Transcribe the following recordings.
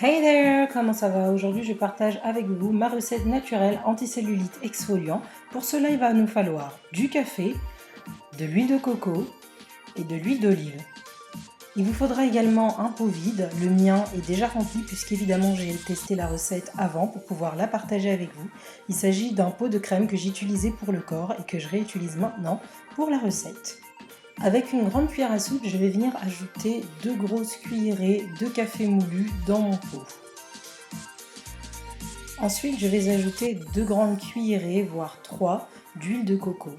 Hey there, comment ça va? Aujourd'hui, je partage avec vous ma recette naturelle anticellulite exfoliant. Pour cela, il va nous falloir du café, de l'huile de coco et de l'huile d'olive. Il vous faudra également un pot vide. Le mien est déjà rempli puisqu'évidemment j'ai testé la recette avant pour pouvoir la partager avec vous. Il s'agit d'un pot de crème que j'utilisais pour le corps et que je réutilise maintenant pour la recette. Avec une grande cuillère à soupe, je vais venir ajouter 2 grosses cuillerées de café moulu dans mon pot. Ensuite, je vais ajouter 2 grandes cuillerées, voire 3, d'huile de coco.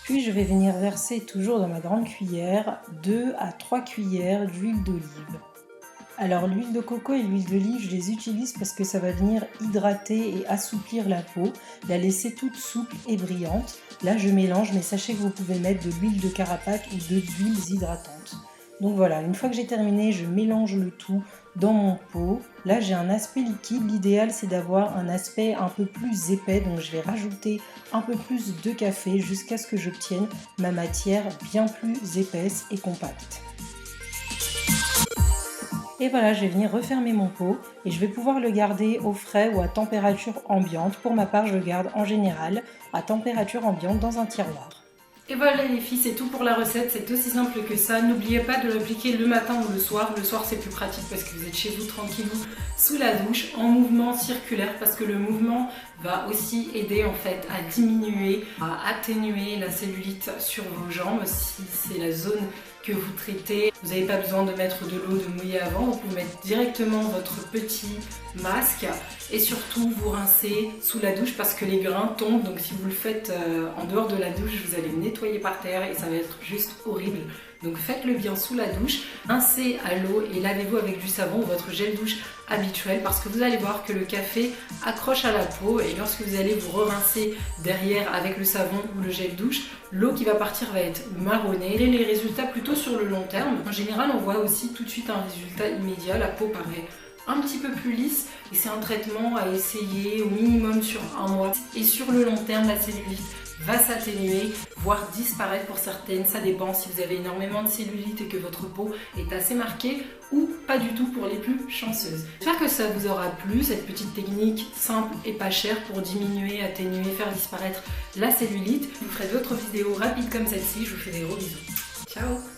Puis je vais venir verser toujours dans ma grande cuillère 2 à 3 cuillères d'huile d'olive. Alors l'huile de coco et l'huile d'olive, je les utilise parce que ça va venir hydrater et assouplir la peau, la laisser toute souple et brillante. Là je mélange, mais sachez que vous pouvez mettre de l'huile de carapate ou d'autres huiles hydratantes. Donc voilà, une fois que j'ai terminé, je mélange le tout dans mon pot. Là j'ai un aspect liquide, l'idéal c'est d'avoir un aspect un peu plus épais, donc je vais rajouter un peu plus de café jusqu'à ce que j'obtienne ma matière bien plus épaisse et compacte. Et voilà, je vais venir refermer mon pot et je vais pouvoir le garder au frais ou à température ambiante. Pour ma part, je le garde en général à température ambiante dans un tiroir. Et voilà les filles, c'est tout pour la recette, c'est aussi simple que ça. N'oubliez pas de l'appliquer le matin ou le soir. Le soir c'est plus pratique parce que vous êtes chez vous tranquillou sous la douche en mouvement circulaire parce que le mouvement va aussi aider en fait à diminuer, à atténuer la cellulite sur vos jambes si c'est la zone que vous traitez. Vous n'avez pas besoin de mettre de l'eau, de mouiller avant, vous pouvez mettre directement votre petit masque et surtout vous rincer sous la douche parce que les grains tombent, donc si vous le faites en dehors de la douche, vous allez nettoyer par terre et ça va être juste horrible. Donc faites-le bien sous la douche, rincez à l'eau et lavez-vous avec du savon ou votre gel douche habituel parce que vous allez voir que le café accroche à la peau et lorsque vous allez vous rincer derrière avec le savon ou le gel douche, l'eau qui va partir va être marronnée et les résultats plutôt sur le long terme. En général, on voit aussi tout de suite un résultat immédiat, la peau paraît un petit peu plus lisse et c'est un traitement à essayer au minimum sur un mois. Et sur le long terme, la cellulite va s'atténuer, voire disparaître pour certaines. Ça dépend si vous avez énormément de cellulite et que votre peau est assez marquée ou pas du tout pour les plus chanceuses. J'espère que ça vous aura plu, cette petite technique simple et pas chère pour diminuer, atténuer, faire disparaître la cellulite. Je vous ferai d'autres vidéos rapides comme celle-ci. Je vous fais des gros bisous. Ciao!